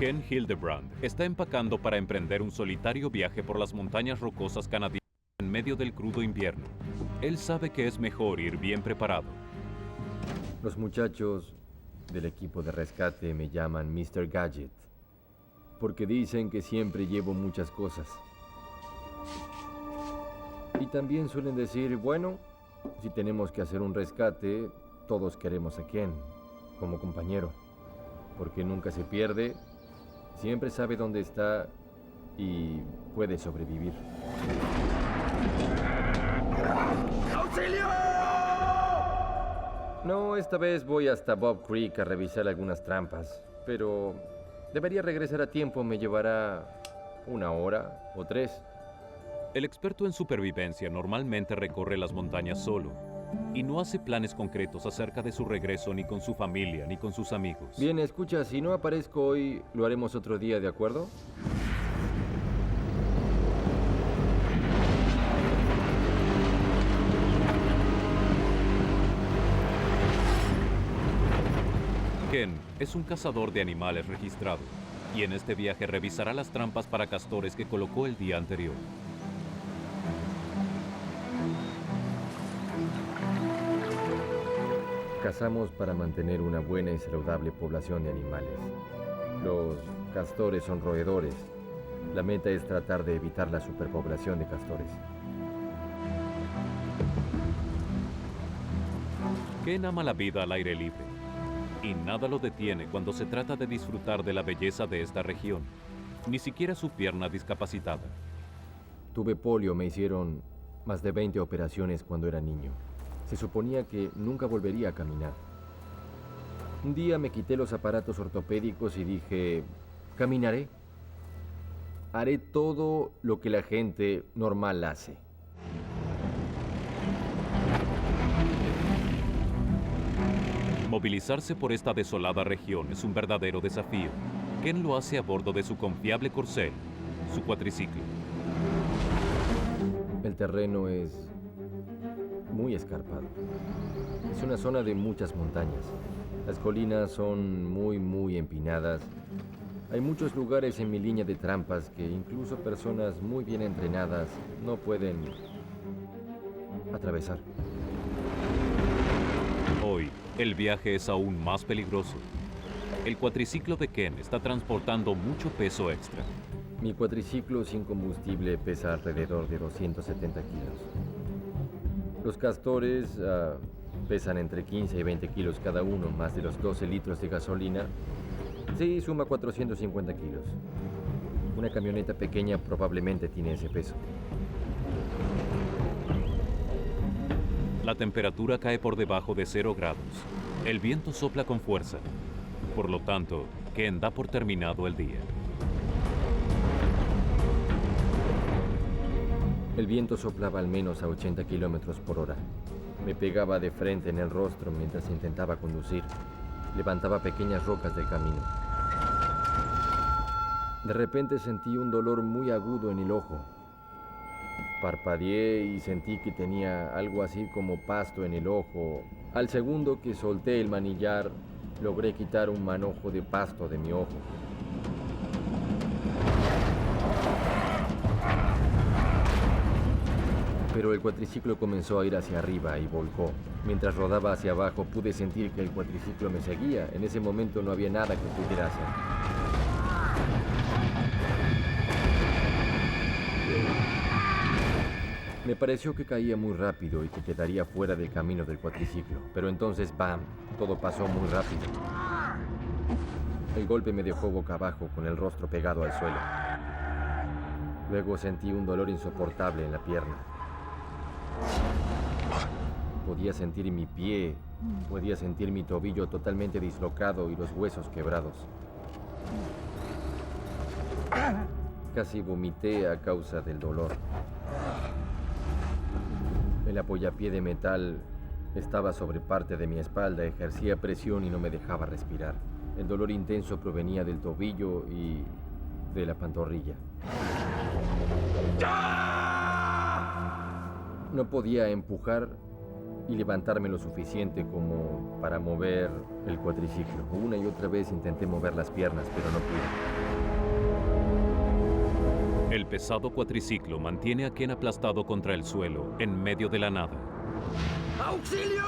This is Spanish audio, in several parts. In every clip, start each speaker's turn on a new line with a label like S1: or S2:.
S1: Ken Hildebrand está empacando para emprender un solitario viaje por las montañas rocosas canadienses en medio del crudo invierno. Él sabe que es mejor ir bien preparado.
S2: Los muchachos del equipo de rescate me llaman Mr. Gadget, porque dicen que siempre llevo muchas cosas. Y también suelen decir, bueno, si tenemos que hacer un rescate, todos queremos a Ken como compañero, porque nunca se pierde, siempre sabe dónde está y puede sobrevivir.
S3: ¡Auxilio!
S2: No, esta vez voy hasta Bob Creek a revisar algunas trampas, pero debería regresar a tiempo, me llevará 1 hora o 3.
S1: El experto en supervivencia normalmente recorre las montañas solo y no hace planes concretos acerca de su regreso ni con su familia ni con sus amigos.
S2: Bien, escucha, si no aparezco hoy, lo haremos otro día, ¿de acuerdo?
S1: Ken es un cazador de animales registrado y en este viaje revisará las trampas para castores que colocó el día anterior.
S2: Cazamos para mantener una buena y saludable población de animales. Los castores son roedores. La meta es tratar de evitar la superpoblación de castores.
S1: Ken ama la vida al aire libre y nada lo detiene cuando se trata de disfrutar de la belleza de esta región, ni siquiera su pierna discapacitada.
S2: Tuve polio, me hicieron más de 20 operaciones cuando era niño. Se suponía que nunca volvería a caminar. Un día me quité los aparatos ortopédicos y dije, caminaré. Haré todo lo que la gente normal hace.
S1: Movilizarse por esta desolada región es un verdadero desafío. Ken lo hace a bordo de su confiable corcel, su cuatriciclo.
S2: El terreno es muy escarpado. Es una zona de muchas montañas. Las colinas son muy empinadas. Hay muchos lugares en mi línea de trampas que incluso personas muy bien entrenadas no pueden atravesar.
S1: Hoy, el viaje es aún más peligroso. El cuatriciclo de Ken está transportando mucho peso extra.
S2: Mi cuatriciclo sin combustible pesa alrededor de 270 kilos. Los castores pesan entre 15 y 20 kilos cada uno, más de los 12 litros de gasolina. Sí, suma 450 kilos. Una camioneta pequeña probablemente tiene ese peso.
S1: La temperatura cae por debajo de 0 grados. El viento sopla con fuerza. Por lo tanto, Ken da por terminado el día.
S2: El viento soplaba al menos a 80 kilómetros por hora. Me pegaba de frente en el rostro mientras intentaba conducir. Levantaba pequeñas rocas del camino. De repente sentí un dolor muy agudo en el ojo. Parpadeé y sentí que tenía algo así como pasto en el ojo. Al segundo que solté el manillar, logré quitar un manojo de pasto de mi ojo. Pero el cuatriciclo comenzó a ir hacia arriba y volcó. Mientras rodaba hacia abajo, pude sentir que el cuatriciclo me seguía. En ese momento no había nada que pudiera hacer. Me pareció que caía muy rápido y que quedaría fuera del camino del cuatriciclo. Pero entonces, ¡bam!, todo pasó muy rápido. El golpe me dejó boca abajo con el rostro pegado al suelo. Luego sentí un dolor insoportable en la pierna. Podía sentir mi pie, podía sentir mi tobillo totalmente dislocado y los huesos quebrados. Casi vomité a causa del dolor. El apoyapié de metal estaba sobre parte de mi espalda, ejercía presión y no me dejaba respirar. El dolor intenso provenía del tobillo y de la pantorrilla. No podía empujar y levantarme lo suficiente como para mover el cuatriciclo. Una y otra vez intenté mover las piernas, pero no pude.
S1: El pesado cuatriciclo mantiene a Ken aplastado contra el suelo, en medio de la nada.
S3: ¡Auxilio!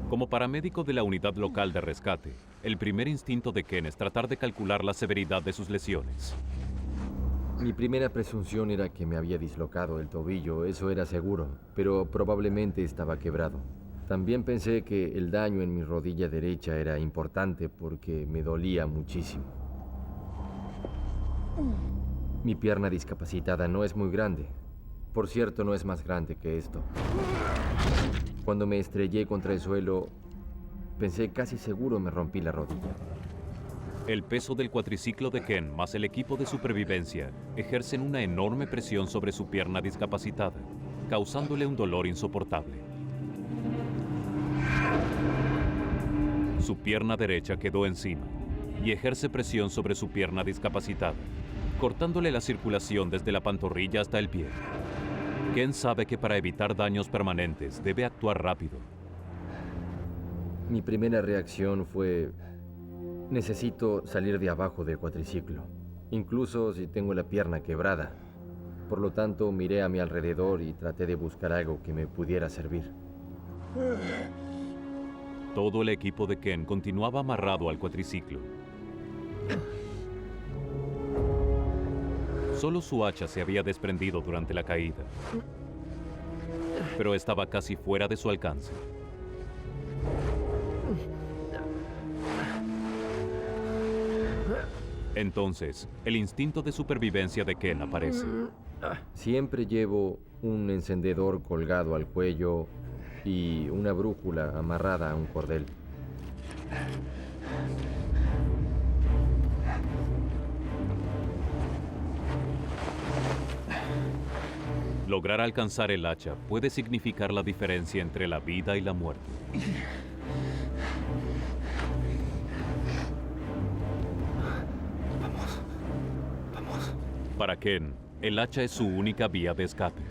S1: Como paramédico de la unidad local de rescate, el primer instinto de Ken es tratar de calcular la severidad de sus lesiones.
S2: Mi primera presunción era que me había dislocado el tobillo, eso era seguro, pero probablemente estaba quebrado. También pensé que el daño en mi rodilla derecha era importante porque me dolía muchísimo. Mi pierna discapacitada no es muy grande. Por cierto, no es más grande que esto. Cuando me estrellé contra el suelo, pensé casi seguro me rompí la rodilla.
S1: El peso del cuatriciclo de Ken más el equipo de supervivencia ejercen una enorme presión sobre su pierna discapacitada, causándole un dolor insoportable. Su pierna derecha quedó encima y ejerce presión sobre su pierna discapacitada, cortándole la circulación desde la pantorrilla hasta el pie. Ken sabe que para evitar daños permanentes debe actuar rápido.
S2: Mi primera reacción fue: necesito salir de abajo del cuatriciclo, incluso si tengo la pierna quebrada. Por lo tanto, miré a mi alrededor y traté de buscar algo que me pudiera servir.
S1: Todo el equipo de Ken continuaba amarrado al cuatriciclo. Solo su hacha se había desprendido durante la caída, pero estaba casi fuera de su alcance. Entonces, el instinto de supervivencia de Ken aparece.
S2: Siempre llevo un encendedor colgado al cuello y una brújula amarrada a un cordel.
S1: Lograr alcanzar el hacha puede significar la diferencia entre la vida y la muerte.
S3: Vamos.
S1: Para Ken, el hacha es su única vía de escape.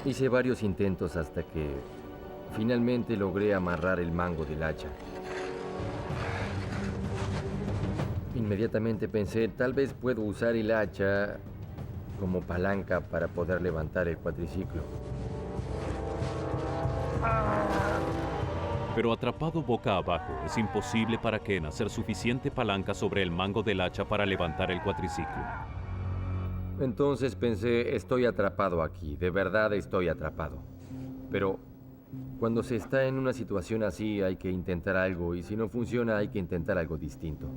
S2: Hice varios intentos hasta que finalmente logré amarrar el mango del hacha. Inmediatamente pensé, tal vez puedo usar el hacha como palanca para poder levantar el cuatriciclo.
S1: Pero atrapado boca abajo, es imposible para Ken hacer suficiente palanca sobre el mango del hacha para levantar el cuatriciclo.
S2: Entonces pensé, estoy atrapado aquí, de verdad estoy atrapado. Pero cuando se está en una situación así hay que intentar algo y si no funciona hay que intentar algo distinto.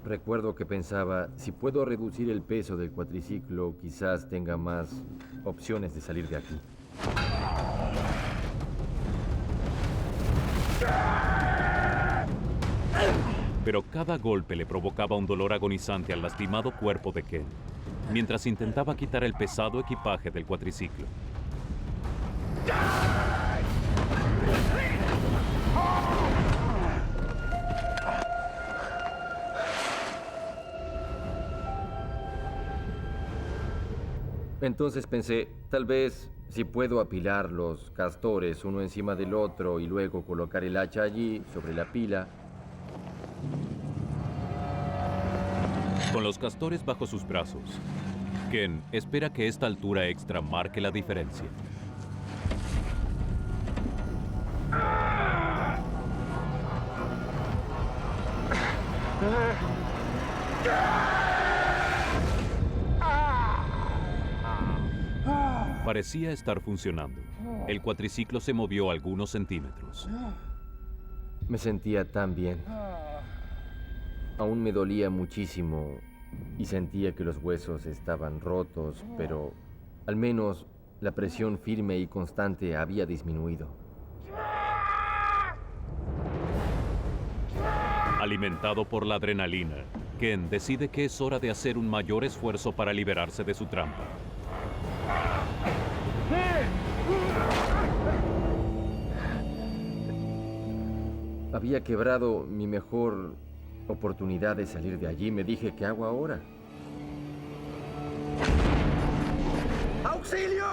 S2: Recuerdo que pensaba, si puedo reducir el peso del cuatriciclo, quizás tenga más opciones de salir de aquí.
S1: Pero cada golpe le provocaba un dolor agonizante al lastimado cuerpo de Ken, mientras intentaba quitar el pesado equipaje del cuatriciclo.
S2: Entonces pensé, tal vez si puedo apilar los castores uno encima del otro y luego colocar el hacha allí, sobre la pila.
S1: Con los castores bajo sus brazos, Ken espera que esta altura extra marque la diferencia. Parecía estar funcionando. El cuatriciclo se movió algunos centímetros.
S2: Me sentía tan bien. Aún me dolía muchísimo y sentía que los huesos estaban rotos, pero al menos la presión firme y constante había disminuido.
S1: Alimentado por la adrenalina, Ken decide que es hora de hacer un mayor esfuerzo para liberarse de su trampa.
S2: Había quebrado mi mejor oportunidad de salir de allí. Me dije, ¿qué hago ahora?
S3: ¡Auxilio!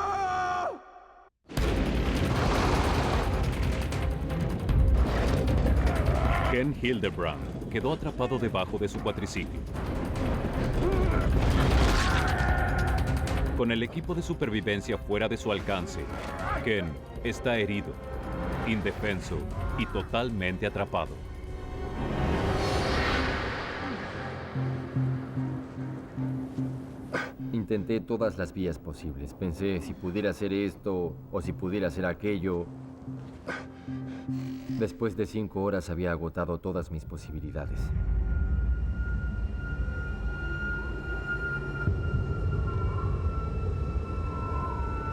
S1: Ken Hildebrand quedó atrapado debajo de su cuatriciclo. Con el equipo de supervivencia fuera de su alcance, Ken está herido, indefenso y totalmente atrapado.
S2: Intenté todas las vías posibles. Pensé si pudiera hacer esto o si pudiera hacer aquello. Después de 5 horas había agotado todas mis posibilidades.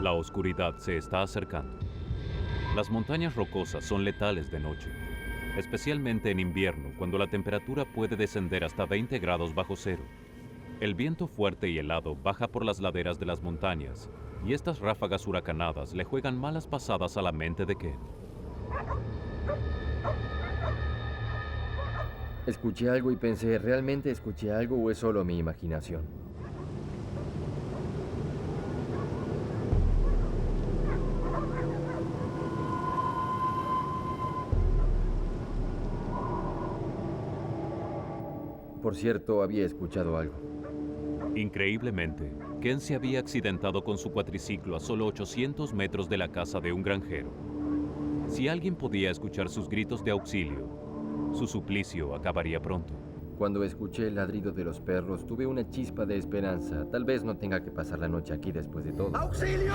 S1: La oscuridad se está acercando. Las montañas rocosas son letales de noche, especialmente en invierno, cuando la temperatura puede descender hasta 20 grados bajo cero. El viento fuerte y helado baja por las laderas de las montañas, y estas ráfagas huracanadas le juegan malas pasadas a la mente de Ken.
S2: Escuché algo y pensé, ¿realmente escuché algo o es solo mi imaginación? Por cierto, había escuchado algo.
S1: Increíblemente, Ken se había accidentado con su cuatriciclo a solo 800 metros de la casa de un granjero. Si alguien podía escuchar sus gritos de auxilio, su suplicio acabaría pronto.
S2: Cuando escuché el ladrido de los perros, tuve una chispa de esperanza. Tal vez no tenga que pasar la noche aquí después de todo.
S3: ¡Auxilio!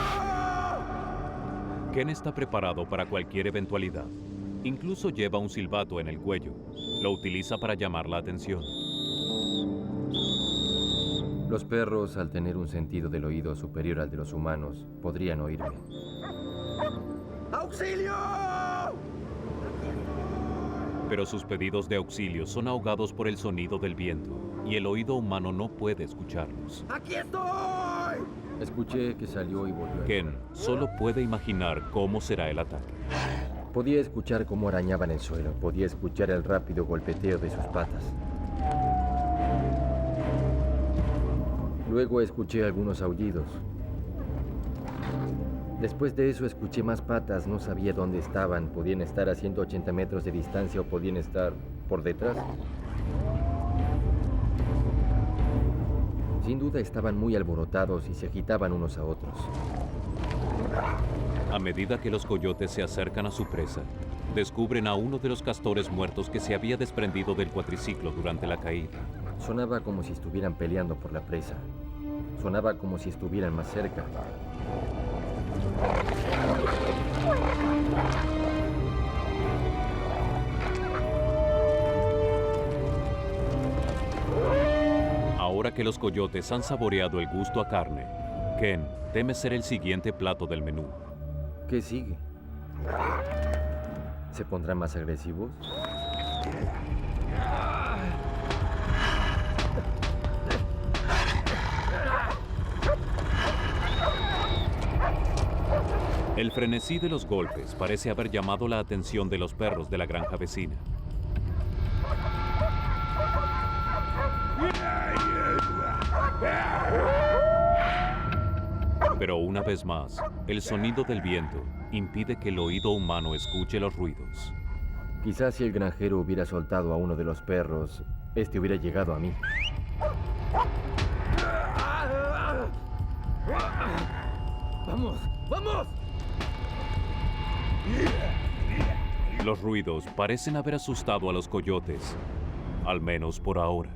S1: Ken está preparado para cualquier eventualidad. Incluso lleva un silbato en el cuello. Lo utiliza para llamar la atención.
S2: Los perros, al tener un sentido del oído superior al de los humanos, podrían oírme.
S3: ¡Auxilio!
S1: Pero sus pedidos de auxilio son ahogados por el sonido del viento, y el oído humano no puede escucharlos.
S3: ¡Aquí estoy!
S2: Escuché que salió y volvió.
S1: Ken solo puede imaginar cómo será el ataque.
S2: Podía escuchar cómo arañaban el suelo. Podía escuchar el rápido golpeteo de sus patas. Luego escuché algunos aullidos. Después de eso escuché más patas. No sabía dónde estaban. Podían estar a 180 metros de distancia o podían estar por detrás. Sin duda estaban muy alborotados y se agitaban unos a otros.
S1: A medida que los coyotes se acercan a su presa, descubren a uno de los castores muertos que se había desprendido del cuatriciclo durante la caída.
S2: Sonaba como si estuvieran peleando por la presa. Sonaba como si estuvieran más cerca.
S1: Ahora que los coyotes han saboreado el gusto a carne, Ken teme ser el siguiente plato del menú.
S2: ¿Qué sigue? ¿Se pondrán más agresivos?
S1: El frenesí de los golpes parece haber llamado la atención de los perros de la granja vecina. Pero una vez más, el sonido del viento impide que el oído humano escuche los ruidos.
S2: Quizás si el granjero hubiera soltado a uno de los perros, este hubiera llegado a mí.
S3: ¡Vamos! ¡Vamos!
S1: Los ruidos parecen haber asustado a los coyotes, al menos por ahora.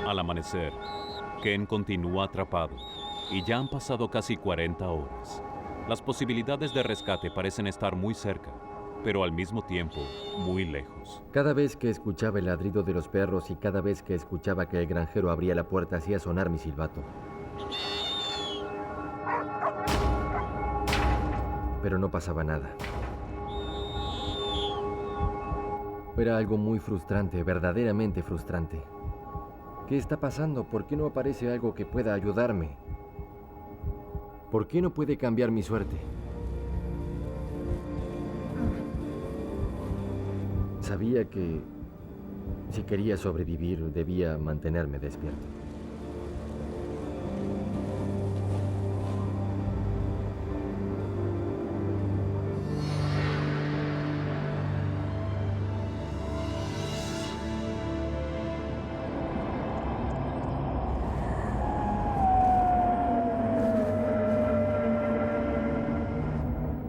S1: Al amanecer, Ken continúa atrapado, y ya han pasado casi 40 horas. Las posibilidades de rescate parecen estar muy cerca, pero al mismo tiempo muy lejos.
S2: Cada vez que escuchaba el ladrido de los perros y cada vez que escuchaba que el granjero abría la puerta hacía sonar mi silbato. Pero no pasaba nada. Era algo muy frustrante, verdaderamente frustrante. ¿Qué está pasando? ¿Por qué no aparece algo que pueda ayudarme? ¿Por qué no puede cambiar mi suerte? Sabía que si quería sobrevivir debía mantenerme despierto.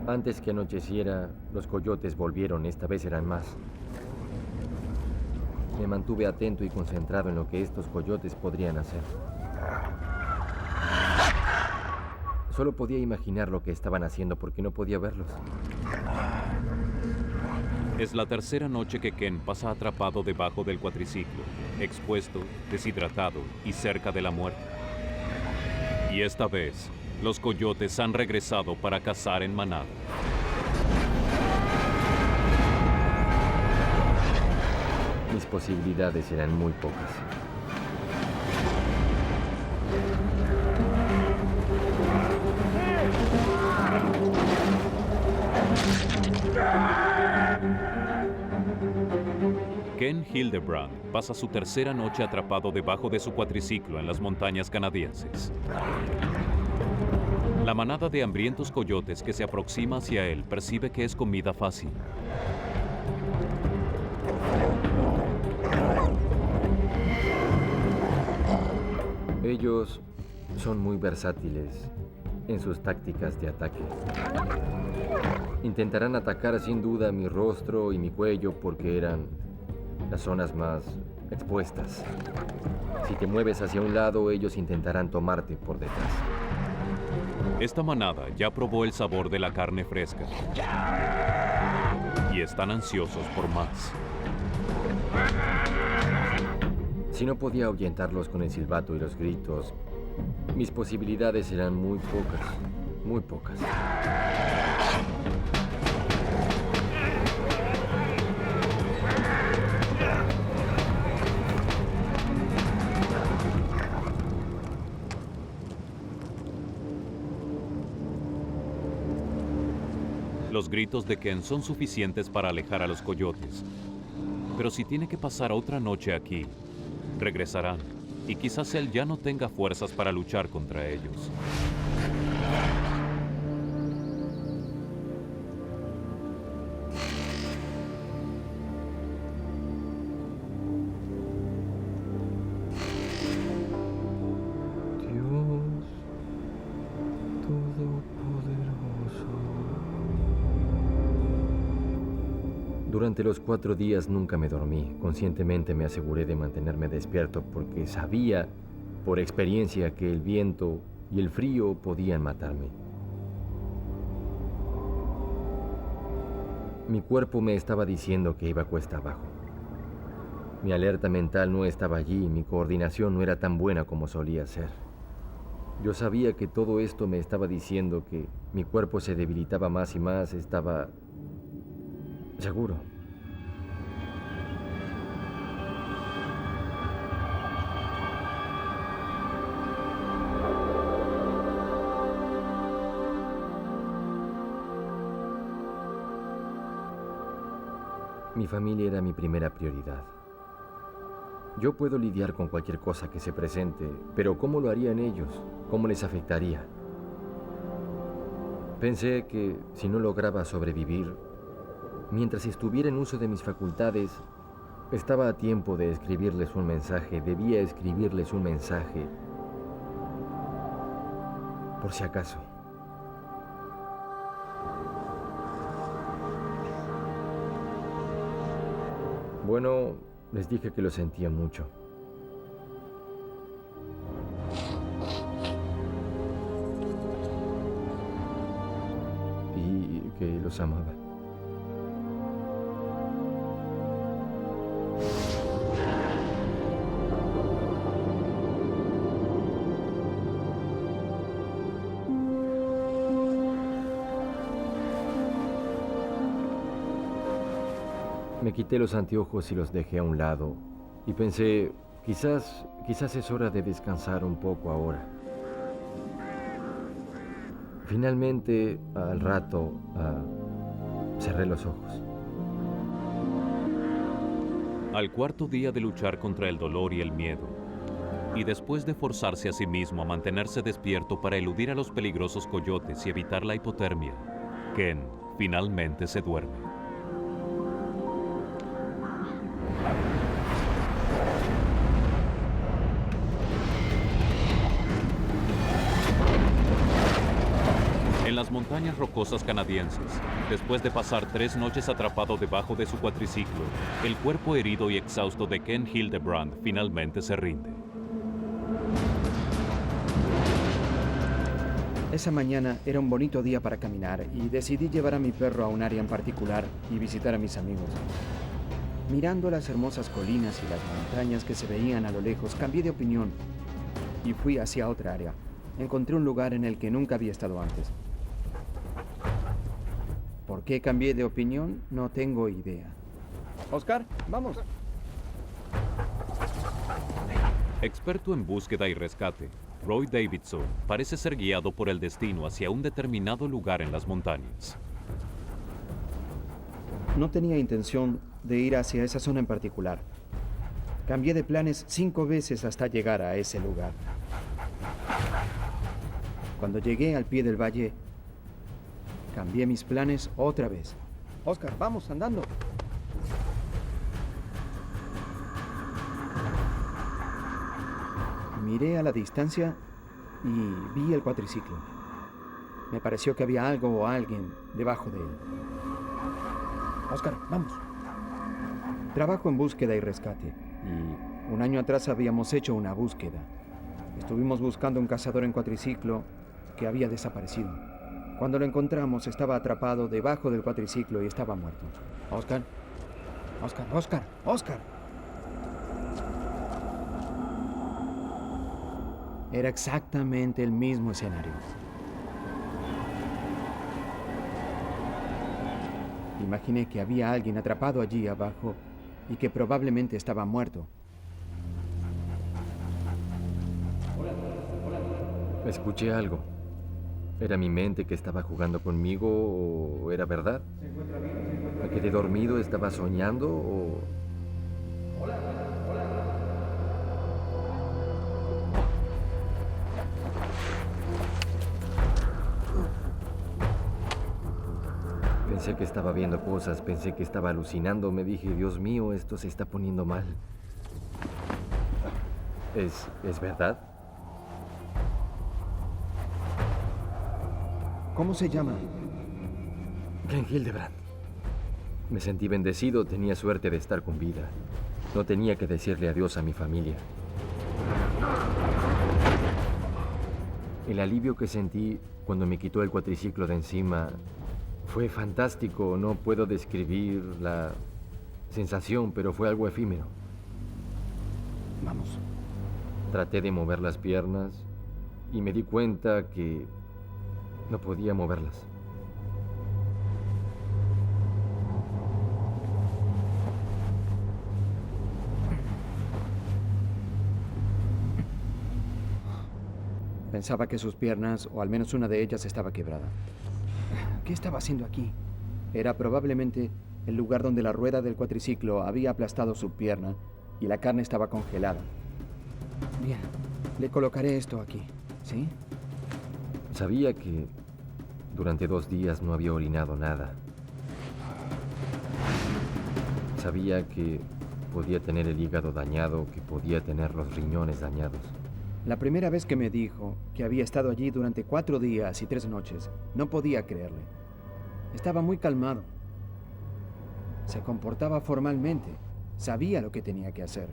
S2: Antes que anocheciera, los coyotes volvieron, esta vez eran más. Me mantuve atento y concentrado en lo que estos coyotes podrían hacer. Solo podía imaginar lo que estaban haciendo porque no podía verlos.
S1: Es la tercera noche que Ken pasa atrapado debajo del cuatriciclo, expuesto, deshidratado y cerca de la muerte. Y esta vez, los coyotes han regresado para cazar en manada.
S2: Mis posibilidades eran muy pocas.
S1: Ken Hildebrand pasa su tercera noche atrapado debajo de su cuatriciclo en las montañas canadienses. La manada de hambrientos coyotes que se aproxima hacia él percibe que es comida fácil.
S2: Ellos son muy versátiles en sus tácticas de ataque. Intentarán atacar sin duda mi rostro y mi cuello porque eran las zonas más expuestas. Si te mueves hacia un lado, ellos intentarán tomarte por detrás.
S1: Esta manada ya probó el sabor de la carne fresca y están ansiosos por más.
S2: Si no podía ahuyentarlos con el silbato y los gritos, mis posibilidades eran muy pocas, muy pocas.
S1: Los gritos de Ken son suficientes para alejar a los coyotes. Pero si tiene que pasar otra noche aquí, regresarán y quizás él ya no tenga fuerzas para luchar contra ellos.
S2: Dios Todopoderoso. Durante los 4 días nunca me dormí. Conscientemente me aseguré de mantenerme despierto porque sabía, por experiencia, que el viento y el frío podían matarme. Mi cuerpo me estaba diciendo que iba cuesta abajo. Mi alerta mental no estaba allí y mi coordinación no era tan buena como solía ser. Yo sabía que todo esto me estaba diciendo que mi cuerpo se debilitaba más y más, estaba seguro. Mi familia era mi primera prioridad. Yo puedo lidiar con cualquier cosa que se presente, pero ¿cómo lo harían ellos? ¿Cómo les afectaría? Pensé que si no lograba sobrevivir, mientras estuviera en uso de mis facultades, estaba a tiempo de escribirles un mensaje, debía escribirles un mensaje, por si acaso. Bueno, les dije que lo sentía mucho. y que los amaba. Me quité los anteojos y los dejé a un lado y pensé, quizás es hora de descansar un poco ahora. Finalmente, al rato, cerré los ojos.
S1: Al cuarto día de luchar contra el dolor y el miedo, y después de forzarse a sí mismo a mantenerse despierto para eludir a los peligrosos coyotes y evitar la hipotermia, Ken finalmente se duerme. En las montañas rocosas canadienses, después de pasar 3 noches atrapado debajo de su cuatriciclo, el cuerpo herido y exhausto de Ken Hildebrand finalmente se rinde.
S4: Esa mañana era un bonito día para caminar y decidí llevar a mi perro a un área en particular y visitar a mis amigos. Mirando las hermosas colinas y las montañas que se veían a lo lejos, cambié de opinión y fui hacia otra área. Encontré un lugar en el que nunca había estado antes. ¿Por qué cambié de opinión? No tengo idea. Oscar, vamos.
S1: Experto en búsqueda y rescate, Roy Davidson parece ser guiado por el destino hacia un determinado lugar en las montañas.
S4: No tenía intención de ir hacia esa zona en particular. Cambié de planes 5 veces hasta llegar a ese lugar. Cuando llegué al pie del valle, cambié mis planes otra vez. Oscar, vamos, andando. Miré a la distancia y vi el cuatriciclo. Me pareció que había algo o alguien debajo de él. Oscar, vamos. Trabajo en búsqueda y rescate. Y 1 año atrás habíamos hecho una búsqueda. Estuvimos buscando un cazador en cuatriciclo que había desaparecido. Cuando lo encontramos, estaba atrapado debajo del cuatriciclo y estaba muerto. Oscar. Oscar, Oscar, Oscar. Era exactamente el mismo escenario. Imaginé que había alguien atrapado allí abajo y que probablemente estaba muerto.
S2: Escuché algo. ¿Era mi mente que estaba jugando conmigo o era verdad? ¿Me quedé dormido? ¿Estaba soñando o...? Pensé que estaba viendo cosas, pensé que estaba alucinando. Me dije, Dios mío, esto se está poniendo mal. ¿Es verdad?
S4: ¿Cómo se llama?
S2: Ken Hildebrand. Me sentí bendecido, tenía suerte de estar con vida. No tenía que decirle adiós a mi familia. El alivio que sentí cuando me quitó el cuatriciclo de encima fue fantástico. No puedo describir la sensación, pero fue algo efímero.
S4: Vamos.
S2: Traté de mover las piernas y me di cuenta que no podía moverlas.
S4: Pensaba que sus piernas, o al menos una de ellas, estaba quebrada. ¿Qué estaba haciendo aquí? Era probablemente el lugar donde la rueda del cuatriciclo había aplastado su pierna y la carne estaba congelada. Bien, le colocaré esto aquí, ¿sí?
S2: Sabía que durante 2 días no había orinado nada. Sabía que podía tener el hígado dañado, que podía tener los riñones dañados.
S4: La primera vez que me dijo que había estado allí durante 4 días y 3 noches, no podía creerle. Estaba muy calmado. Se comportaba formalmente. Sabía lo que tenía que hacer.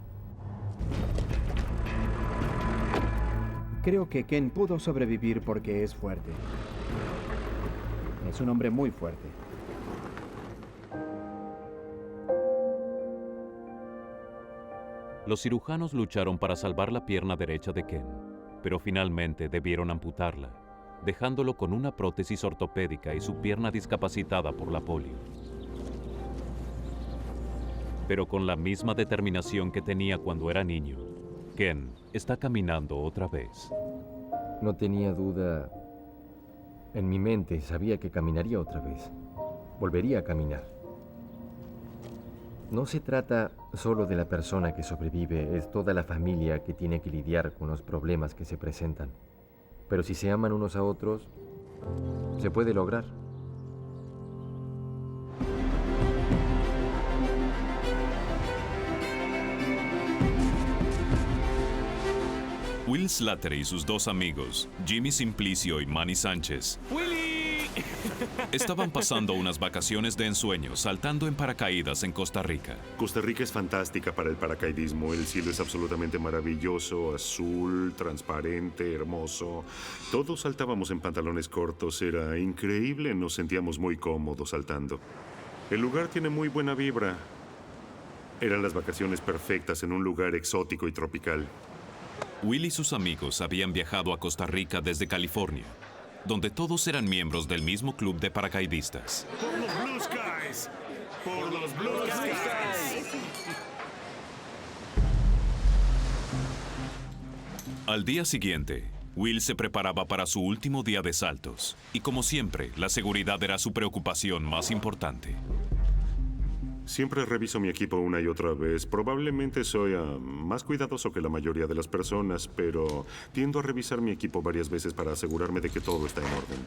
S4: Creo que Ken pudo sobrevivir porque es fuerte. Es un hombre muy fuerte.
S1: Los cirujanos lucharon para salvar la pierna derecha de Ken, pero finalmente debieron amputarla, dejándolo con una prótesis ortopédica y su pierna discapacitada por la polio. Pero con la misma determinación que tenía cuando era niño, Ken está caminando otra vez.
S2: No tenía duda. En mi mente sabía que caminaría otra vez. Volvería a caminar. No se trata solo de la persona que sobrevive, es toda la familia que tiene que lidiar con los problemas que se presentan. Pero si se aman unos a otros, se puede lograr.
S5: Will Slattery y sus dos amigos, Jimmy Simplicio y Manny Sánchez,
S6: ¡Willy!
S5: estaban pasando unas vacaciones de ensueño saltando en paracaídas en Costa Rica.
S7: Costa Rica es fantástica para el paracaidismo. El cielo es absolutamente maravilloso, azul, transparente, hermoso. Todos saltábamos en pantalones cortos. Era increíble, nos sentíamos muy cómodos saltando. El lugar tiene muy buena vibra. Eran las vacaciones perfectas en un lugar exótico y tropical.
S5: Will y sus amigos habían viajado a Costa Rica desde California, donde todos eran miembros del mismo club de paracaidistas.
S7: ¡Por los Blue Skies! ¡Por los Blue Skies!
S5: Al día siguiente, Will se preparaba para su último día de saltos, y como siempre, la seguridad era su preocupación más importante.
S7: Siempre reviso mi equipo una y otra vez. Probablemente soy más cuidadoso que la mayoría de las personas, pero tiendo a revisar mi equipo varias veces para asegurarme de que todo está en orden.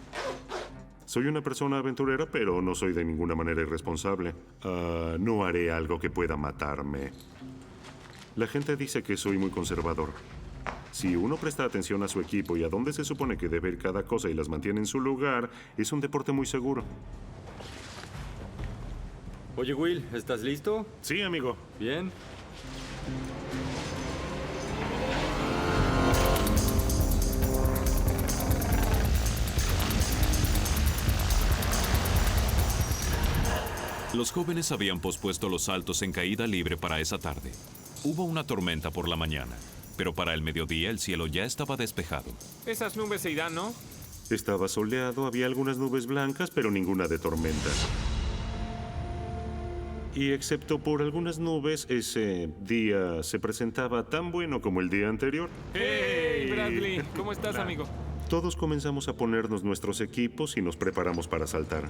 S7: Soy una persona aventurera, pero no soy de ninguna manera irresponsable. No haré algo que pueda matarme. La gente dice que soy muy conservador. Si uno presta atención a su equipo y a dónde se supone que debe ir cada cosa y las mantiene en su lugar, es un deporte muy seguro.
S2: Oye, Will, ¿estás listo?
S7: Sí, amigo.
S2: Bien.
S5: Los jóvenes habían pospuesto los saltos en caída libre para esa tarde. Hubo una tormenta por la mañana, pero para el mediodía el cielo ya estaba despejado.
S6: Esas nubes se irán, ¿no?
S7: Estaba soleado, había algunas nubes blancas, pero ninguna de tormenta. Y excepto por algunas nubes, ese día se presentaba tan bueno como el día anterior.
S6: ¡Hey, Bradley! ¿Cómo estás, amigo?
S7: Todos comenzamos a ponernos nuestros equipos y nos preparamos para saltar.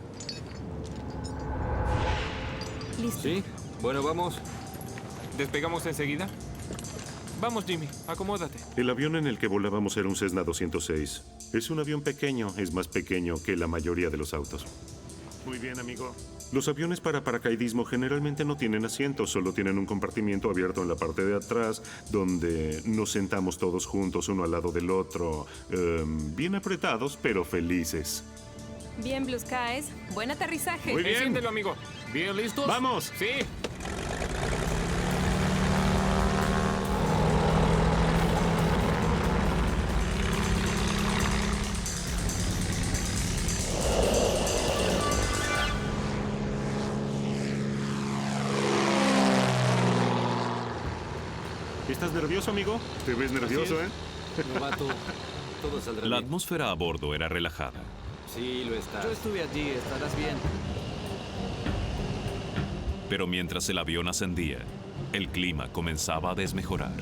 S8: Listo.
S2: ¿Sí? Bueno, vamos.
S6: ¿Despegamos enseguida? Vamos, Jimmy, acomódate.
S7: El avión en el que volábamos era un Cessna 206. Es un avión pequeño, es más pequeño que la mayoría de los autos. Muy bien, amigo. Los aviones para paracaidismo generalmente no tienen asientos, solo tienen un compartimiento abierto en la parte de atrás, donde nos sentamos todos juntos, uno al lado del otro, bien apretados, pero felices.
S8: Bien, Blue Skies. Buen aterrizaje.
S7: Muy bien.
S6: Enciéndelo, amigo. ¿Bien listos?
S7: ¡Vamos!
S6: Sí.
S7: ¿Estás nervioso, amigo? Te ves nervioso, ¿eh?
S2: Novato, todo saldrá
S5: La
S2: bien.
S5: atmósfera a bordo era relajada.
S2: Sí, lo estás.
S3: Yo estuve allí, estarás bien.
S5: Pero mientras el avión ascendía, el clima comenzaba a desmejorar.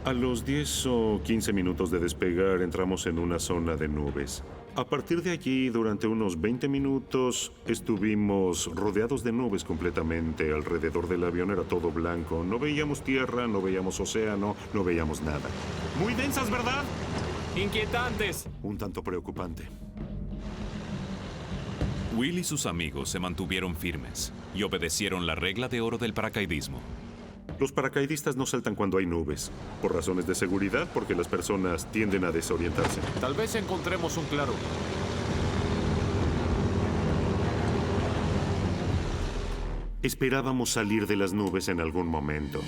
S7: A los 10 o 15 minutos de despegar entramos en una zona de nubes. A partir de allí, durante unos 20 minutos, estuvimos rodeados de nubes completamente. Alrededor del avión era todo blanco. No veíamos tierra, no veíamos océano, no veíamos nada. Muy densas, ¿verdad?
S6: Inquietantes.
S7: Un tanto preocupante.
S5: Will y sus amigos se mantuvieron firmes y obedecieron la regla de oro del paracaidismo.
S7: Los paracaidistas no saltan cuando hay nubes, por razones de seguridad, porque las personas tienden a desorientarse.
S6: Tal vez encontremos un claro.
S7: Esperábamos salir de las nubes en algún momento.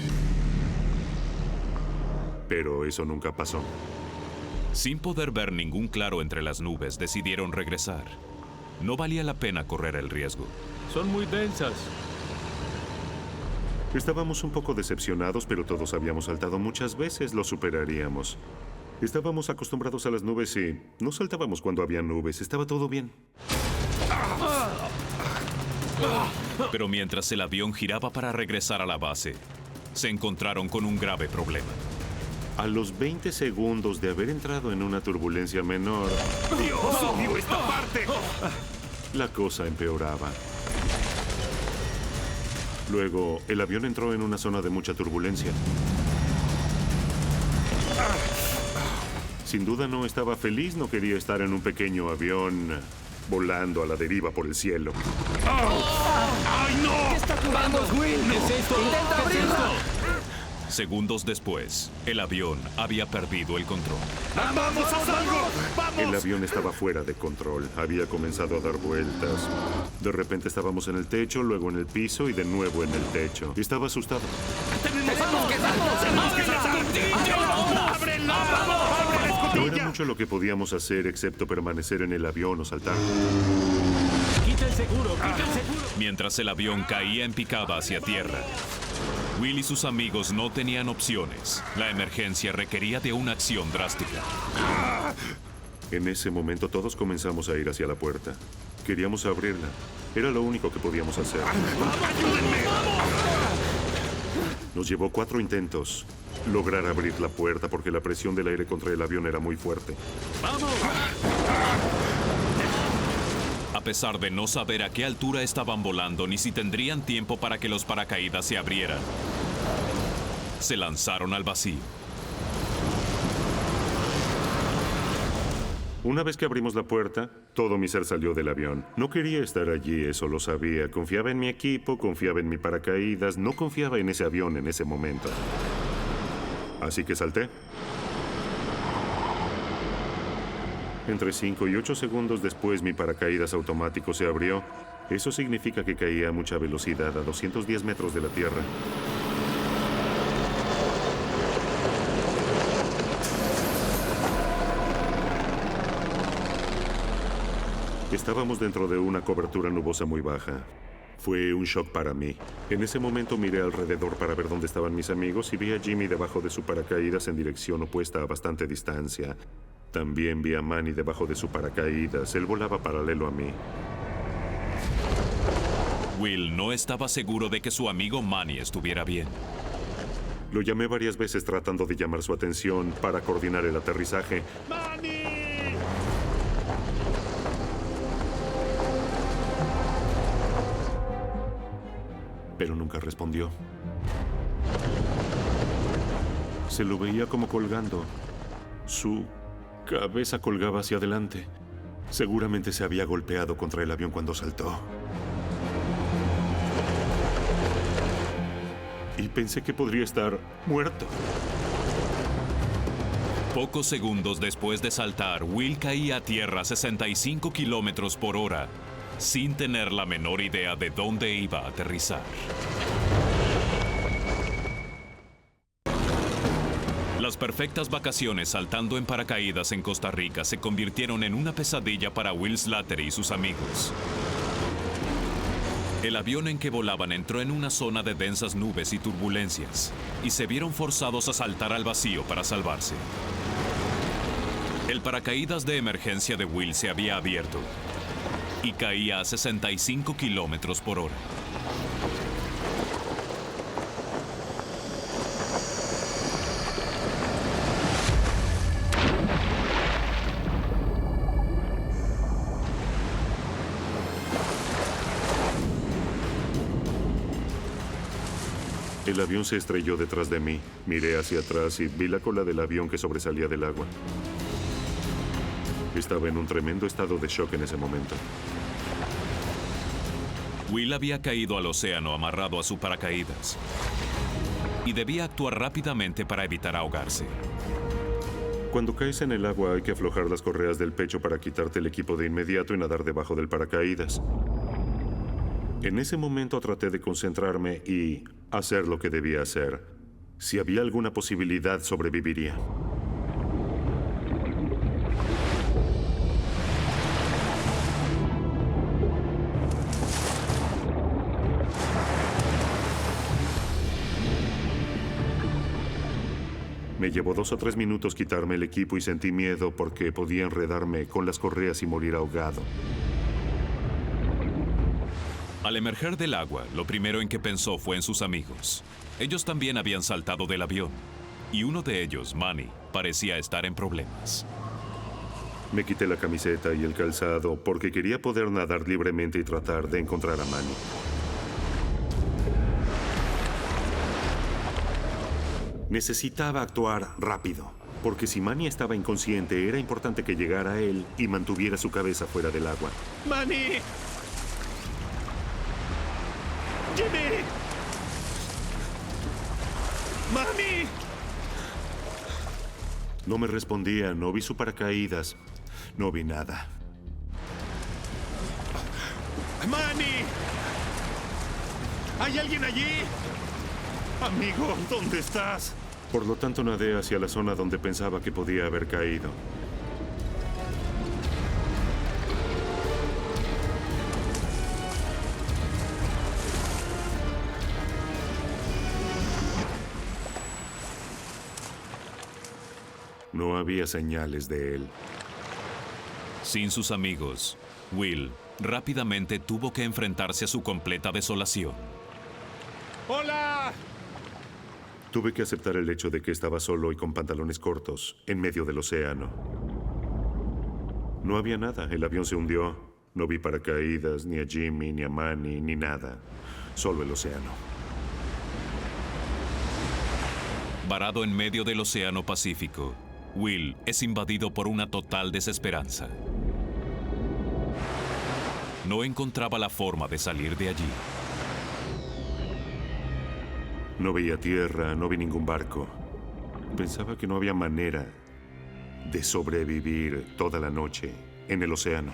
S7: Pero eso nunca pasó.
S5: Sin poder ver ningún claro entre las nubes, decidieron regresar. No valía la pena correr el riesgo.
S6: Son muy densas.
S7: Estábamos un poco decepcionados, pero todos habíamos saltado muchas veces, lo superaríamos. Estábamos acostumbrados a las nubes y no saltábamos cuando había nubes, estaba todo bien.
S5: Pero mientras el avión giraba para regresar a la base, se encontraron con un grave problema.
S7: A los 20 segundos de haber entrado en una turbulencia menor... ¡Dios, odio esta parte! La cosa empeoraba. Luego, el avión entró en una zona de mucha turbulencia. Sin duda no estaba feliz, no quería estar en un pequeño avión volando a la deriva por el cielo.
S3: ¡Ay, no! ¡Vamos, Will!
S6: ¿Qué es esto?
S3: ¡Intenta
S6: ¿Qué es
S3: abrirla!
S5: Segundos después, el avión había perdido el control.
S3: ¡Vamos, haz algo! ¡Vamos!
S7: El avión estaba fuera de control, había comenzado a dar vueltas. De repente estábamos en el techo, luego en el piso y de nuevo en el techo. Estaba asustado.
S3: ¡Tenemos que saltar! ¡Ábrela! ¡Vamos!
S7: No era mucho lo que podíamos hacer excepto permanecer en el avión o saltar.
S6: Quita el seguro, quita el seguro.
S5: Mientras el avión caía en picada hacia tierra, Will y sus amigos no tenían opciones. La emergencia requería de una acción drástica.
S7: En ese momento todos comenzamos a ir hacia la puerta. Queríamos abrirla. Era lo único que podíamos hacer. Nos llevó 4 intentos lograr abrir la puerta porque la presión del aire contra el avión era muy fuerte.
S5: A pesar de no saber a qué altura estaban volando ni si tendrían tiempo para que los paracaídas se abrieran, se lanzaron al vacío.
S7: Una vez que abrimos la puerta, todo mi ser salió del avión. No quería estar allí, eso lo sabía. Confiaba en mi equipo, confiaba en mi paracaídas, no confiaba en ese avión en ese momento. Así que salté. Entre 5 y 8 segundos después, mi paracaídas automático se abrió. Eso significa que caía a mucha velocidad, a 210 metros de la tierra. Estábamos dentro de una cobertura nubosa muy baja. Fue un shock para mí. En ese momento miré alrededor para ver dónde estaban mis amigos y vi a Jimmy debajo de su paracaídas en dirección opuesta a bastante distancia. También vi a Manny debajo de su paracaídas. Él volaba paralelo a mí.
S5: Will no estaba seguro de que su amigo Manny estuviera bien.
S7: Lo llamé varias veces tratando de llamar su atención para coordinar el aterrizaje. Pero nunca respondió. Se lo veía como colgando. Su cabeza colgaba hacia adelante. Seguramente se había golpeado contra el avión cuando saltó. Y pensé que podría estar muerto.
S5: Pocos segundos después de saltar, Will caía a tierra a 65 kilómetros por hora, sin tener la menor idea de dónde iba a aterrizar. Las perfectas vacaciones saltando en paracaídas en Costa Rica se convirtieron en una pesadilla para Will Slattery y sus amigos. El avión en que volaban entró en una zona de densas nubes y turbulencias, y se vieron forzados a saltar al vacío para salvarse. El paracaídas de emergencia de Will se había abierto y caía a 65 kilómetros por hora.
S7: El avión se estrelló detrás de mí. Miré hacia atrás y vi la cola del avión que sobresalía del agua. Estaba en un tremendo estado de shock en ese momento.
S5: Will había caído al océano amarrado a su paracaídas y debía actuar rápidamente para evitar ahogarse.
S7: Cuando caes en el agua hay que aflojar las correas del pecho para quitarte el equipo de inmediato y nadar debajo del paracaídas. En ese momento traté de concentrarme y hacer lo que debía hacer. Si había alguna posibilidad, sobreviviría. Me llevó 2 o 3 minutos quitarme el equipo y sentí miedo porque podía enredarme con las correas y morir ahogado.
S5: Al emerger del agua, lo primero en que pensó fue en sus amigos. Ellos también habían saltado del avión, y uno de ellos, Manny, parecía estar en problemas.
S7: Me quité la camiseta y el calzado porque quería poder nadar libremente y tratar de encontrar a Manny. Necesitaba actuar rápido, porque si Manny estaba inconsciente, era importante que llegara a él y mantuviera su cabeza fuera del agua.
S3: ¡Manny! ¡Jimmy! ¡Mami!
S7: No me respondía, no vi su paracaídas, no vi nada.
S3: ¡Manny! ¿Hay alguien allí? Amigo, ¿dónde estás?
S7: Por lo tanto, nadé hacia la zona donde pensaba que podía haber caído. No había señales de él.
S5: Sin sus amigos, Will rápidamente tuvo que enfrentarse a su completa desolación.
S3: ¡Hola!
S7: Tuve que aceptar el hecho de que estaba solo y con pantalones cortos, en medio del océano. No había nada, el avión se hundió. No vi paracaídas, ni a Jimmy, ni a Manny, ni nada. Solo el océano.
S5: Varado en medio del Océano Pacífico, Will es invadido por una total desesperanza. No encontraba la forma de salir de allí.
S7: No veía tierra, no vi ningún barco. Pensaba que no había manera de sobrevivir toda la noche en el océano.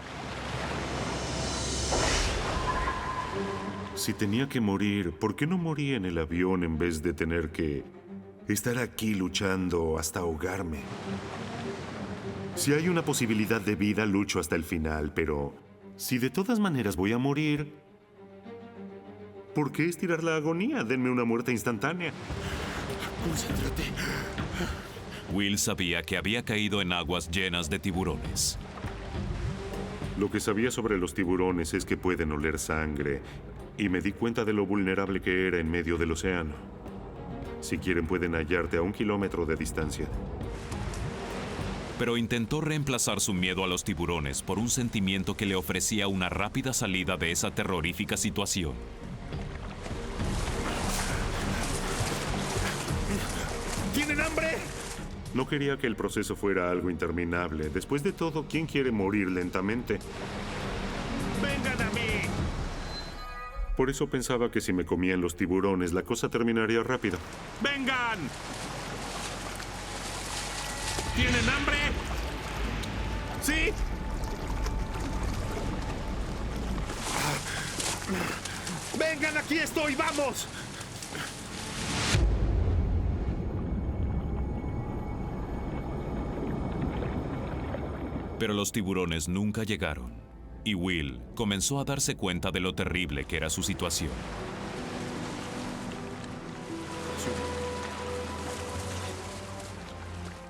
S7: Si tenía que morir, ¿por qué no moría en el avión en vez de tener que estar aquí luchando hasta ahogarme? Si hay una posibilidad de vida, lucho hasta el final, pero si de todas maneras voy a morir, ¿por qué estirar la agonía? Denme una muerte instantánea.
S3: Concéntrate.
S5: Will sabía que había caído en aguas llenas de tiburones.
S7: Lo que sabía sobre los tiburones es que pueden oler sangre, y me di cuenta de lo vulnerable que era en medio del océano. Si quieren, pueden hallarte a 1 kilómetro de distancia.
S5: Pero intentó reemplazar su miedo a los tiburones por un sentimiento que le ofrecía una rápida salida de esa terrorífica situación.
S3: ¿Tienen hambre?
S7: No quería que el proceso fuera algo interminable. Después de todo, ¿quién quiere morir lentamente?
S3: ¡Vengan a mí!
S7: Por eso pensaba que si me comían los tiburones, la cosa terminaría rápido.
S3: ¡Vengan! ¿Tienen hambre? ¿Sí? ¡Vengan, aquí estoy! ¡Vamos!
S5: Pero los tiburones nunca llegaron, y Will comenzó a darse cuenta de lo terrible que era su situación.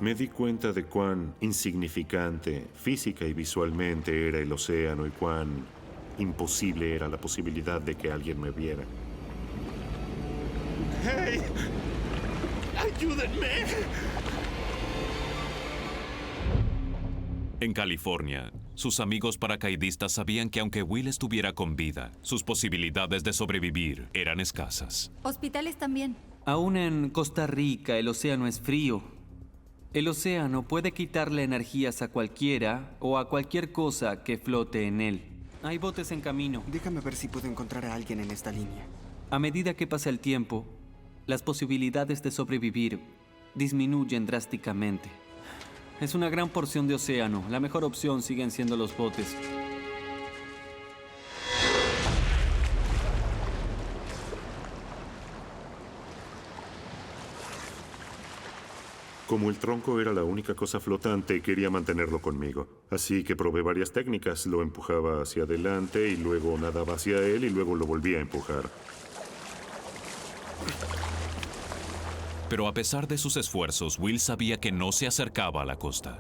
S7: Me di cuenta de cuán insignificante física y visualmente era el océano y cuán imposible era la posibilidad de que alguien me viera.
S3: ¡Hey! ¡Ayúdenme!
S5: En California, sus amigos paracaidistas sabían que aunque Will estuviera con vida, sus posibilidades de sobrevivir eran escasas.
S9: Hospitales también.
S10: Aún en Costa Rica el océano es frío. El océano puede quitarle energías a cualquiera o a cualquier cosa que flote en él. Hay botes en camino.
S11: Déjame ver si puedo encontrar a alguien en esta línea.
S10: A medida que pasa el tiempo, las posibilidades de sobrevivir disminuyen drásticamente. Es una gran porción de océano. La mejor opción siguen siendo los botes.
S7: Como el tronco era la única cosa flotante, quería mantenerlo conmigo. Así que probé varias técnicas. Lo empujaba hacia adelante y luego nadaba hacia él y luego lo volvía a empujar.
S5: Pero a pesar de sus esfuerzos, Will sabía que no se acercaba a la costa.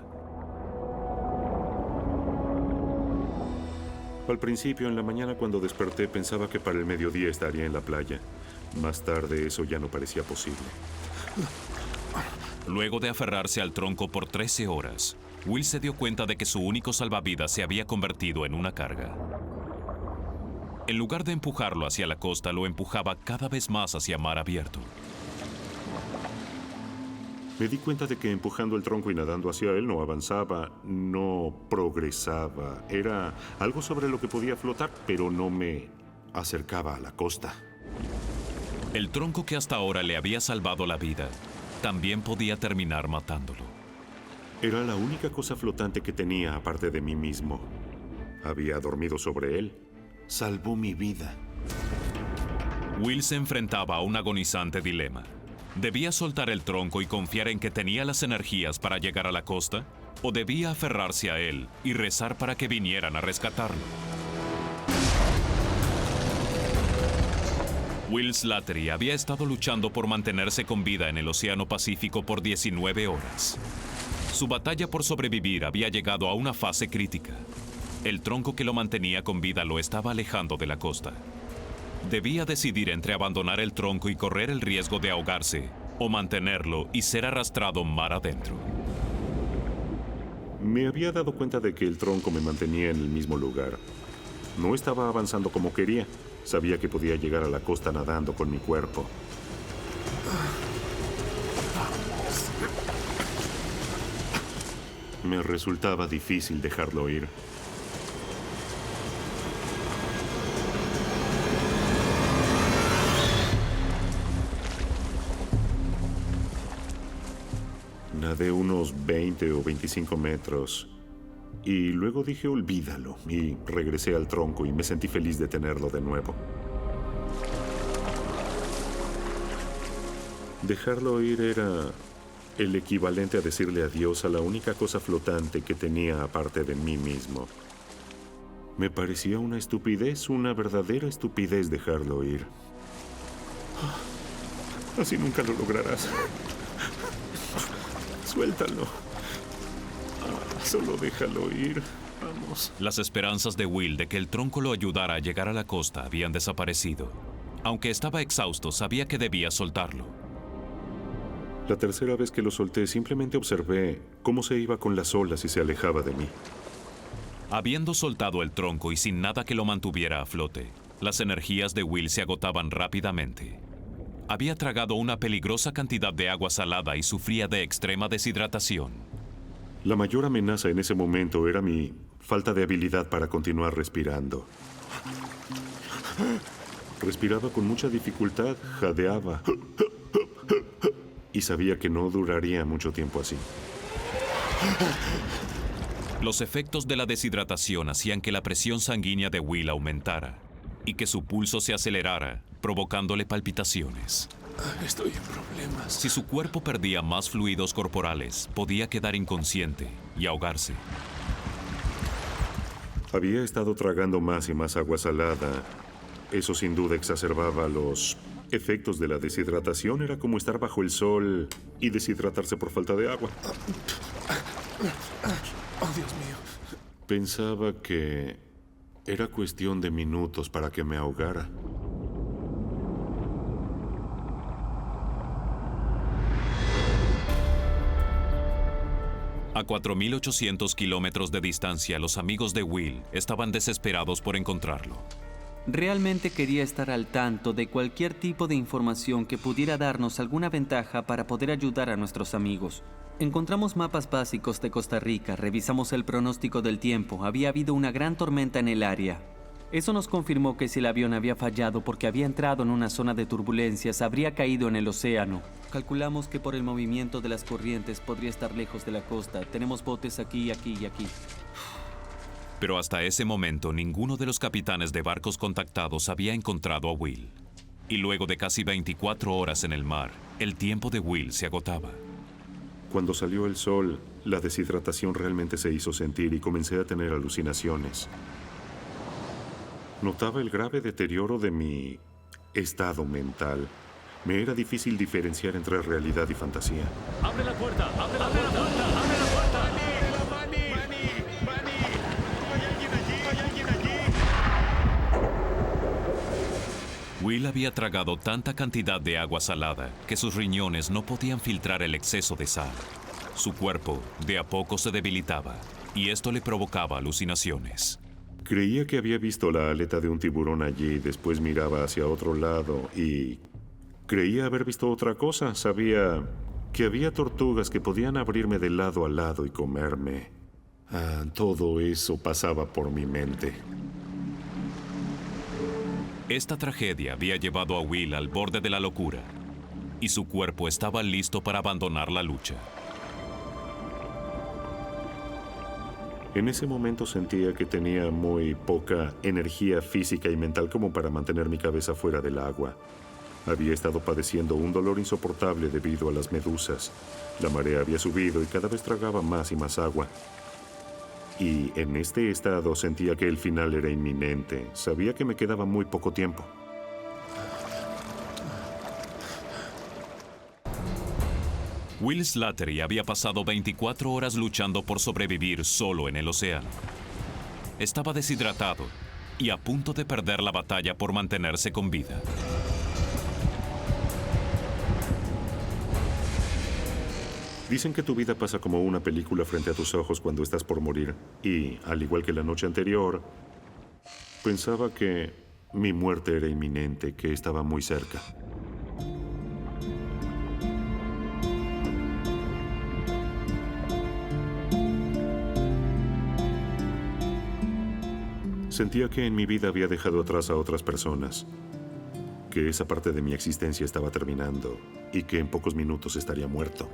S7: Al principio, en la mañana cuando desperté, pensaba que para el mediodía estaría en la playa. Más tarde, eso ya no parecía posible.
S5: Luego de aferrarse al tronco por 13 horas, Will se dio cuenta de que su único salvavidas se había convertido en una carga. En lugar de empujarlo hacia la costa, lo empujaba cada vez más hacia mar abierto.
S7: Me di cuenta de que empujando el tronco y nadando hacia él no avanzaba, no progresaba. Era algo sobre lo que podía flotar, pero no me acercaba a la costa.
S5: El tronco que hasta ahora le había salvado la vida, también podía terminar matándolo.
S7: Era la única cosa flotante que tenía aparte de mí mismo. Había dormido sobre él. Salvó mi vida.
S5: Will se enfrentaba a un agonizante dilema. ¿Debía soltar el tronco y confiar en que tenía las energías para llegar a la costa? ¿O debía aferrarse a él y rezar para que vinieran a rescatarlo? Will Slattery había estado luchando por mantenerse con vida en el Océano Pacífico por 19 horas. Su batalla por sobrevivir había llegado a una fase crítica. El tronco que lo mantenía con vida lo estaba alejando de la costa. Debía decidir entre abandonar el tronco y correr el riesgo de ahogarse, o mantenerlo y ser arrastrado mar adentro.
S7: Me había dado cuenta de que el tronco me mantenía en el mismo lugar. No estaba avanzando como quería. Sabía que podía llegar a la costa nadando con mi cuerpo. Me resultaba difícil dejarlo ir. Nadé unos 20 o 25 metros y luego dije olvídalo y regresé al tronco y me sentí feliz de tenerlo de nuevo. Dejarlo ir era el equivalente a decirle adiós a la única cosa flotante que tenía aparte de mí mismo. Me parecía una estupidez, una verdadera estupidez dejarlo ir. Así nunca lo lograrás. Suéltalo. Solo déjalo ir. Vamos.
S5: Las esperanzas de Will de que el tronco lo ayudara a llegar a la costa habían desaparecido. Aunque estaba exhausto, sabía que debía soltarlo.
S7: La tercera vez que lo solté, simplemente observé cómo se iba con las olas y se alejaba de mí.
S5: Habiendo soltado el tronco y sin nada que lo mantuviera a flote, las energías de Will se agotaban rápidamente. Había tragado una peligrosa cantidad de agua salada y sufría de extrema deshidratación.
S7: La mayor amenaza en ese momento era mi falta de habilidad para continuar respirando. Respiraba con mucha dificultad, jadeaba. Y sabía que no duraría mucho tiempo así.
S5: Los efectos de la deshidratación hacían que la presión sanguínea de Will aumentara y que su pulso se acelerara, provocándole palpitaciones.
S3: Estoy en problemas.
S5: Si su cuerpo perdía más fluidos corporales, podía quedar inconsciente y ahogarse.
S7: Había estado tragando más y más agua salada. Eso sin duda exacerbaba los efectos de la deshidratación. Era como estar bajo el sol y deshidratarse por falta de agua.
S3: Oh, Dios mío.
S7: Pensaba que era cuestión de minutos para que me ahogara.
S5: A 4.800 kilómetros de distancia, los amigos de Will estaban desesperados por encontrarlo.
S10: Realmente quería estar al tanto de cualquier tipo de información que pudiera darnos alguna ventaja para poder ayudar a nuestros amigos. Encontramos mapas básicos de Costa Rica, revisamos el pronóstico del tiempo, había habido una gran tormenta en el área. Eso nos confirmó que si el avión había fallado porque había entrado en una zona de turbulencias, habría caído en el océano. Calculamos que por el movimiento de las corrientes podría estar lejos de la costa. Tenemos botes aquí, aquí y aquí.
S5: Pero hasta ese momento, ninguno de los capitanes de barcos contactados había encontrado a Will. Y luego de casi 24 horas en el mar, el tiempo de Will se agotaba.
S7: Cuando salió el sol, la deshidratación realmente se hizo sentir y comencé a tener alucinaciones. Notaba el grave deterioro de mi estado mental. Me era difícil diferenciar entre realidad y fantasía.
S6: ¡Abre la puerta! ¡Abre la puerta! ¡Abre la puerta!
S5: Will había tragado tanta cantidad de agua salada que sus riñones no podían filtrar el exceso de sal. Su cuerpo de a poco se debilitaba y esto le provocaba alucinaciones.
S7: Creía que había visto la aleta de un tiburón allí, después miraba hacia otro lado y creía haber visto otra cosa. Sabía que había tortugas que podían abrirme de lado a lado y comerme. Todo eso pasaba por mi mente.
S5: Esta tragedia había llevado a Will al borde de la locura y su cuerpo estaba listo para abandonar la lucha.
S7: En ese momento sentía que tenía muy poca energía física y mental como para mantener mi cabeza fuera del agua. Había estado padeciendo un dolor insoportable debido a las medusas. La marea había subido y cada vez tragaba más y más agua. Y en este estado sentía que el final era inminente. Sabía que me quedaba muy poco tiempo.
S5: Will Slattery había pasado 24 horas luchando por sobrevivir solo en el océano. Estaba deshidratado y a punto de perder la batalla por mantenerse con vida.
S7: Dicen que tu vida pasa como una película frente a tus ojos cuando estás por morir. Y, al igual que la noche anterior, pensaba que mi muerte era inminente, que estaba muy cerca. Sentía que en mi vida había dejado atrás a otras personas, que esa parte de mi existencia estaba terminando y que en pocos minutos estaría muerto.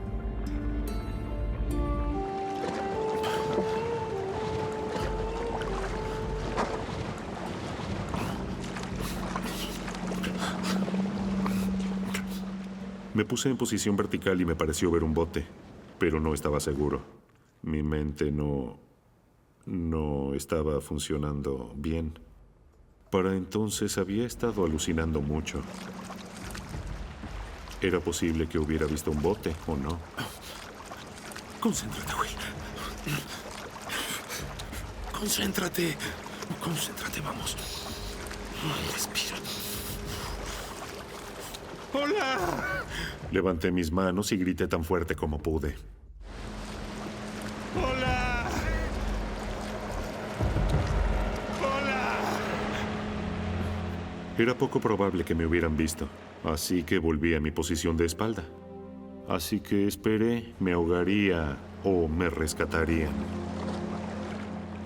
S7: Me puse en posición vertical y me pareció ver un bote, pero no estaba seguro. Mi mente no estaba funcionando bien. Para entonces había estado alucinando mucho. Era posible que hubiera visto un bote, ¿o no?
S3: Concéntrate, Will. Concéntrate. Concéntrate, vamos. Respira. ¡Hola!
S7: Levanté mis manos y grité tan fuerte como pude.
S3: ¡Hola! ¡Hola!
S7: Era poco probable que me hubieran visto, así que volví a mi posición de espalda. Así que esperé, me ahogaría o me rescatarían.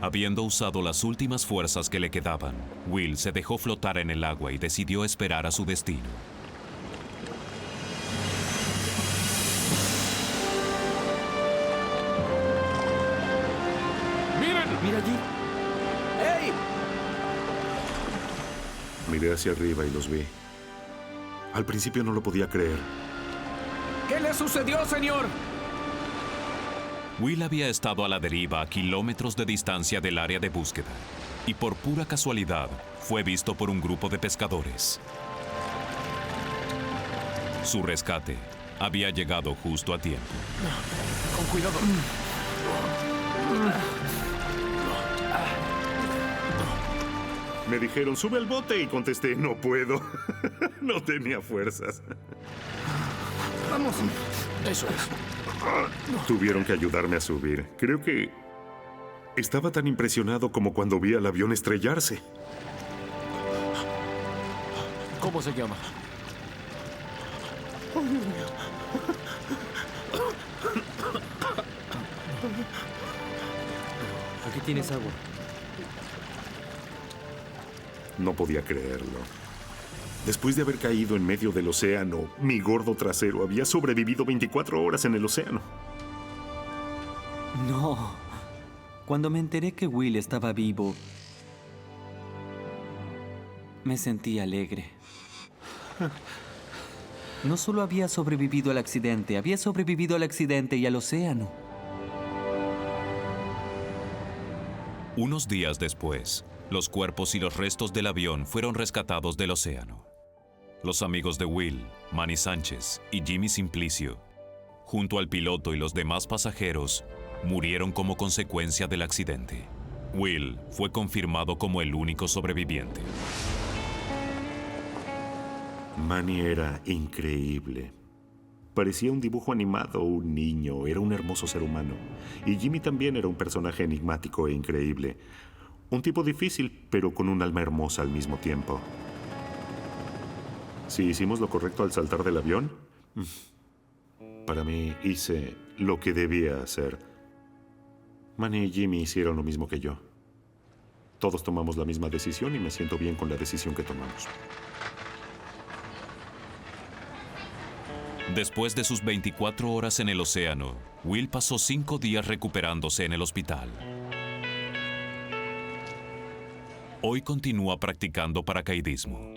S5: Habiendo usado las últimas fuerzas que le quedaban, Will se dejó flotar en el agua y decidió esperar a su destino.
S6: ¡Mira allí!
S4: ¡Ey!
S7: Miré hacia arriba y los vi. Al principio no lo podía creer.
S4: ¿Qué le sucedió, señor?
S5: Will había estado a la deriva a kilómetros de distancia del área de búsqueda y por pura casualidad fue visto por un grupo de pescadores. Su rescate había llegado justo a tiempo.
S4: Con cuidado.
S7: Me dijeron, sube al bote, y contesté, no puedo. No tenía fuerzas.
S4: Vamos. Eso es.
S7: Tuvieron que ayudarme a subir. Creo que estaba tan impresionado como cuando vi al avión estrellarse.
S6: ¿Cómo se llama?
S10: Aquí tienes agua.
S7: No podía creerlo. Después de haber caído en medio del océano, mi gordo trasero había sobrevivido 24 horas en el océano.
S10: No. Cuando me enteré que Will estaba vivo, me sentí alegre. No solo había sobrevivido al accidente, había sobrevivido al accidente y al océano.
S5: Unos días después, los cuerpos y los restos del avión fueron rescatados del océano. Los amigos de Will, Manny Sánchez y Jimmy Simplicio, junto al piloto y los demás pasajeros, murieron como consecuencia del accidente. Will fue confirmado como el único sobreviviente.
S7: Manny era increíble. Parecía un dibujo animado, un niño, era un hermoso ser humano. Y Jimmy también era un personaje enigmático e increíble. Un tipo difícil, pero con un alma hermosa al mismo tiempo. Si hicimos lo correcto al saltar del avión, para mí hice lo que debía hacer. Manny y Jimmy hicieron lo mismo que yo. Todos tomamos la misma decisión y me siento bien con la decisión que tomamos.
S5: Después de sus 24 horas en el océano, Will pasó 5 días recuperándose en el hospital. Hoy continúa practicando paracaidismo.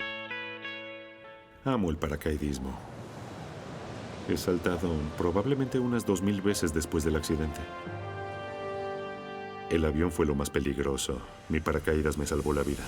S7: Amo el paracaidismo. He saltado probablemente unas 2000 veces después del accidente. El avión fue lo más peligroso. Mi paracaídas me salvó la vida.